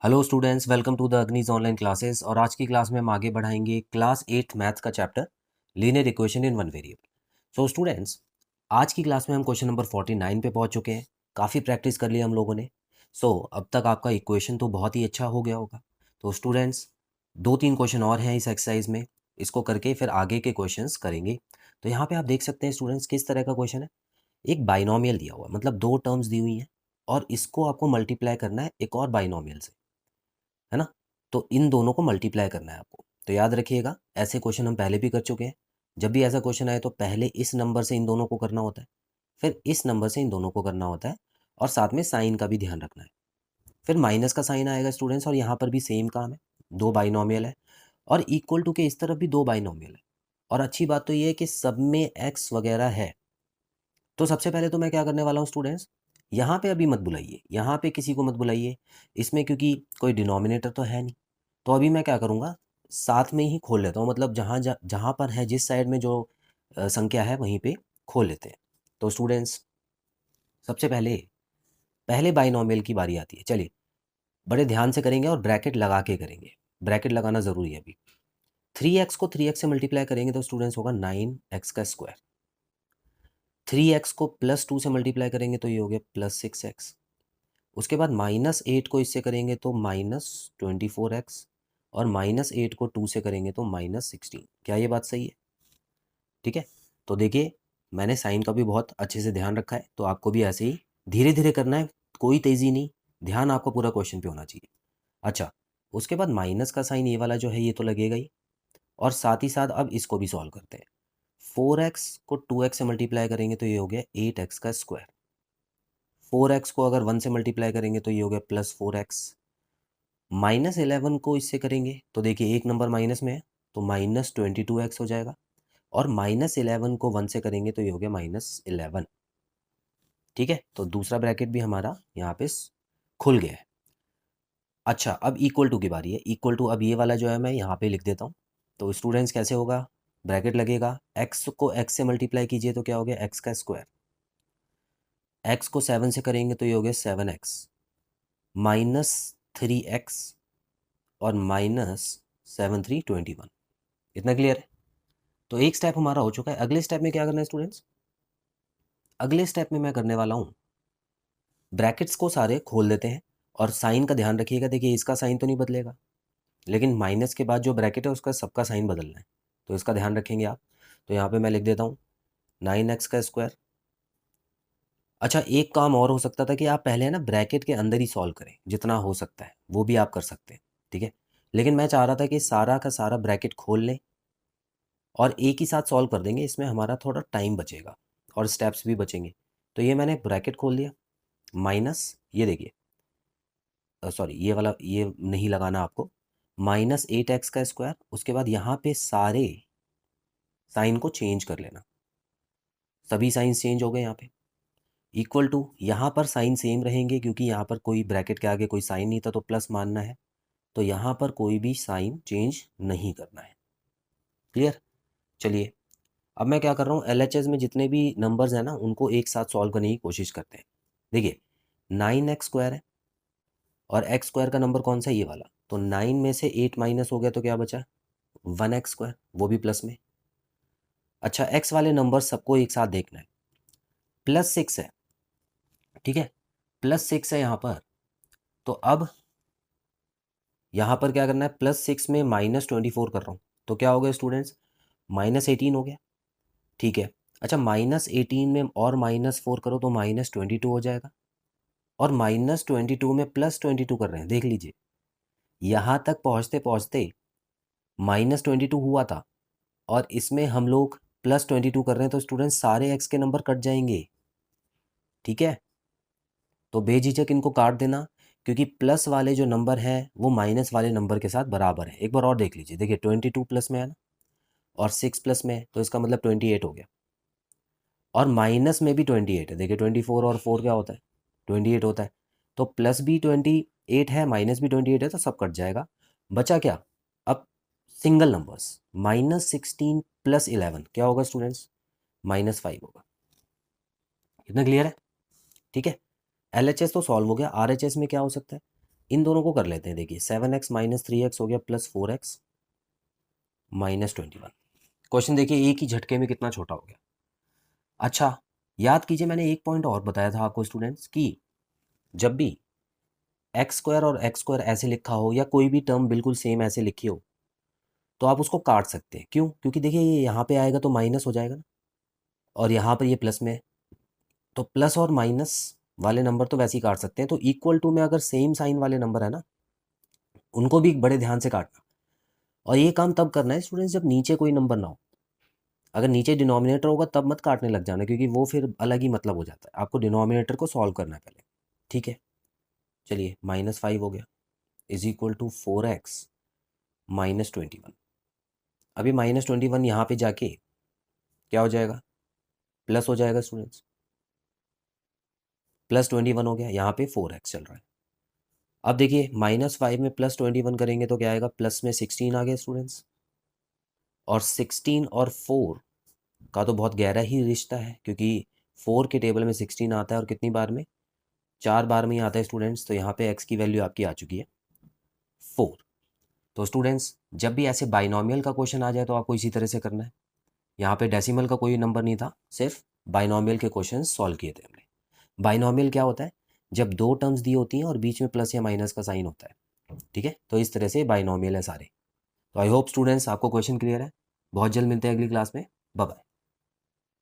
Hello students, welcome to the अग्निज online classes. और आज की क्लास में हम आगे बढ़ाएंगे क्लास 8 मैथ्स का chapter linear equation in one variable. So students, आज की क्लास में हम क्वेश्चन नंबर 49 पे पहुंच चुके हैं। काफ़ी प्रैक्टिस कर लिया हम लोगों ने। अब तक आपका इक्वेशन तो बहुत ही अच्छा हो गया होगा। तो स्टूडेंट्स, 2-3 क्वेश्चन और हैं इस एक्सरसाइज में। इसको करके फिर आगे के क्वेश्चंस करेंगे। तो यहाँ पे आप देख सकते हैं स्टूडेंट्स, किस तरह का क्वेश्चन है। एक बाइनोमियल दिया हुआ है, मतलब दो टर्म्स दी हुई हैं और इसको आपको मल्टीप्लाई करना है एक और बाइनोमियल से, है ना। तो इन दोनों को मल्टीप्लाई करना है आपको। तो याद रखिएगा, ऐसे क्वेश्चन हम पहले भी कर चुके हैं। जब भी ऐसा क्वेश्चन आए तो पहले इस नंबर से इन दोनों को करना होता है, फिर इस नंबर से इन दोनों को करना होता है, और साथ में साइन का भी ध्यान रखना है। फिर माइनस का साइन आएगा स्टूडेंट्स, और यहाँ पर भी सेम काम है। दो बाइनोमियल है और इक्वल टू के इस तरफ भी दो बाइनोमियल है। और अच्छी बात तो ये है कि सब में एक्स वगैरह है। तो सबसे पहले तो मैं क्या करने वाला हूँ स्टूडेंट्स, यहाँ पे अभी मत बुलाइए, यहाँ पे किसी को मत बुलाइए इसमें, क्योंकि कोई डिनोमिनेटर तो है नहीं। तो अभी मैं क्या करूँगा, साथ में ही खोल लेता हूँ, मतलब जहाँ पर है, जिस साइड में जो संख्या है वहीं पे खोल लेते हैं। तो स्टूडेंट्स, सबसे पहले पहले बाइनोमियल की बारी आती है। चलिए, बड़े ध्यान से करेंगे और ब्रैकेट लगा के करेंगे। ब्रैकेट लगाना ज़रूरी है अभी। 3x को 3x से मल्टीप्लाई करेंगे तो स्टूडेंट्स होगा 9x का स्क्वायर। 3x को +2 से मल्टीप्लाई करेंगे तो ये हो गया +6x। उसके बाद -8 को इससे करेंगे तो -24x, और -8 को 2 से करेंगे तो -16। क्या ये बात सही है? ठीक है। तो देखिए, मैंने साइन का भी बहुत अच्छे से ध्यान रखा है, तो आपको भी ऐसे ही धीरे धीरे करना है, कोई तेज़ी नहीं। ध्यान आपका पूरा क्वेश्चन पे होना चाहिए। अच्छा, उसके बाद माइनस का साइन ये वाला जो है ये तो लगेगा ही, और साथ ही साथ अब इसको भी सॉल्व करते हैं। 4x को 2x से मल्टीप्लाई करेंगे तो ये हो गया 8x का स्क्वायर। 4x को अगर 1 से मल्टीप्लाई करेंगे तो ये हो गया +4x। -11 को इससे करेंगे तो देखिए एक नंबर माइनस में है, तो -22x हो जाएगा। और -11 को 1 से करेंगे तो ये हो गया -11। ठीक है, तो दूसरा ब्रैकेट भी हमारा यहाँ पे खुल गया है। अच्छा, अब इक्वल टू की बारी है। इक्वल टू अब ये वाला जो है मैं यहाँ पे लिख देता हूँ। तो स्टूडेंट्स, कैसे होगा, ब्रैकेट लगेगा, x को x से मल्टीप्लाई कीजिए तो क्या हो गया x का स्क्वायर। x को 7 से करेंगे तो ये हो गया 7x, -3x, और -7 3 21। इतना क्लियर है? तो एक स्टेप हमारा हो चुका है। अगले स्टेप में क्या करना है स्टूडेंट्स, अगले स्टेप में मैं करने वाला हूँ, ब्रैकेट्स को सारे खोल देते हैं, और साइन का ध्यान रखिएगा। देखिए, इसका साइन तो नहीं बदलेगा, लेकिन माइनस के बाद जो ब्रैकेट है उसका सबका साइन बदलना है, तो इसका ध्यान रखेंगे आप। तो यहाँ पे मैं लिख देता हूँ 9x का स्क्वायर। अच्छा, एक काम और हो सकता था कि आप पहले है ना ब्रैकेट के अंदर ही सॉल्व करें, जितना हो सकता है वो भी आप कर सकते हैं। ठीक है, लेकिन मैं चाह रहा था कि सारा का सारा ब्रैकेट खोल लें और एक ही साथ सॉल्व कर देंगे, इसमें हमारा थोड़ा टाइम बचेगा और स्टेप्स भी बचेंगे। तो ये मैंने ब्रैकेट खोल दिया, माइनस, ये देखिए, सॉरी ये वाला ये नहीं लगाना आपको, -8x का स्क्वायर। उसके बाद यहाँ पे सारे साइन को चेंज कर लेना, सभी साइन चेंज हो गए यहाँ पे। इक्वल टू, यहाँ पर साइन सेम रहेंगे क्योंकि यहाँ पर कोई ब्रैकेट के आगे कोई साइन नहीं था, तो प्लस मानना है, तो यहाँ पर कोई भी साइन चेंज नहीं करना है। क्लियर? चलिए, अब मैं क्या कर रहा हूँ, LHS में जितने भी नंबर्स हैं ना उनको एक साथ सॉल्व करने की कोशिश करते हैं। देखिए, 9x स्क्वायर है और x स्क्वायर का नंबर कौन सा है, ये वाला। तो 9 में से 8 माइनस हो गया तो क्या बचा, 1x स्क्वायर, वो भी प्लस में। अच्छा, x वाले नंबर सबको एक साथ देखना है। +6 है, ठीक है, +6 है यहाँ पर। तो अब यहाँ पर क्या करना है, +6 में -24 कर रहा हूँ, तो क्या हो गया स्टूडेंट्स, -18 हो गया। ठीक है। अच्छा, -18 में और -4 करो तो -22 हो जाएगा, और -22 में +22 कर रहे हैं, देख लीजिए यहाँ तक पहुँचते पहुँचते -22 हुआ था, और इसमें हम लोग +22 कर रहे हैं, तो स्टूडेंट्स सारे x के नंबर कट जाएंगे। ठीक है, तो बेझिझक इनको काट देना, क्योंकि प्लस वाले जो नंबर हैं वो माइनस वाले नंबर के साथ बराबर है। एक बार और देख लीजिए, देखिए 22 प्लस में है ना, और 6 प्लस में है, तो इसका मतलब 28 हो गया। और माइनस में भी 28 है, देखिए 24 और 4 क्या होता है, 28 होता है। तो प्लस भी 28 है, माइनस भी 28 है, तो सब कट जाएगा। बचा क्या, अब सिंगल नंबर्स, -16 + 11 क्या होगा स्टूडेंट्स, -5 होगा। कितना क्लियर है? ठीक है, LHS तो सॉल्व हो गया। RHS में क्या हो सकता है, इन दोनों को कर लेते हैं। देखिए 7x माइनस 3x हो गया प्लस 4x माइनस 21। क्वेश्चन देखिए एक ही झटके में कितना छोटा हो गया। अच्छा याद कीजिए मैंने एक पॉइंट और बताया था आपको स्टूडेंट्स कि जब भी एक्स स्क्वायर और एक्स स्क्वायर ऐसे लिखा हो या कोई भी टर्म बिल्कुल सेम ऐसे लिखी हो तो आप उसको काट सकते हैं। क्यों? क्योंकि देखिए ये यहाँ पे आएगा तो माइनस हो जाएगा ना, और यहाँ पर ये प्लस में है। तो प्लस और माइनस वाले नंबर तो वैसे ही काट सकते हैं। तो इक्वल टू में अगर सेम साइन वाले नंबर है ना, उनको भी बड़े ध्यान से काटना। और ये काम तब करना है स्टूडेंट्स जब नीचे कोई नंबर ना हो। अगर नीचे डिनोमिनेटर होगा तब मत काटने लग जाना, क्योंकि वो फिर अलग ही मतलब हो जाता है। आपको डिनोमिनेटर को सॉल्व करना है पहले। ठीक है, चलिए -5 हो गया is equal to 4x minus 21। अभी -21 यहाँ पे जाके क्या हो जाएगा? प्लस हो जाएगा स्टूडेंट्स। +21 हो गया, यहाँ पे 4x चल रहा है। अब देखिए -5 में +21 करेंगे तो क्या आएगा? प्लस में 16 आ गया स्टूडेंट्स। और 16 और 4 का तो बहुत गहरा ही रिश्ता है, क्योंकि 4 के टेबल में 16 आता है और कितनी बार में? 4 बार में ही आता है स्टूडेंट्स। तो यहाँ पे x की वैल्यू आपकी आ चुकी है 4। तो स्टूडेंट्स जब भी ऐसे बाइनोमियल का क्वेश्चन आ जाए तो आपको इसी तरह से करना है। यहाँ पे डेसिमल का कोई नंबर नहीं था, सिर्फ बाइनोमियल के क्वेश्चन सॉल्व किए थे हमने। बाइनोमियल क्या होता है? जब दो टर्म्स दी होती हैं और बीच में प्लस या माइनस का साइन होता है। ठीक है, तो इस तरह से बाइनोमियल है सारे। तो आई होप स्टूडेंट्स आपको क्वेश्चन क्लियर है। बहुत जल्द मिलते हैं अगली क्लास में। Bye bye.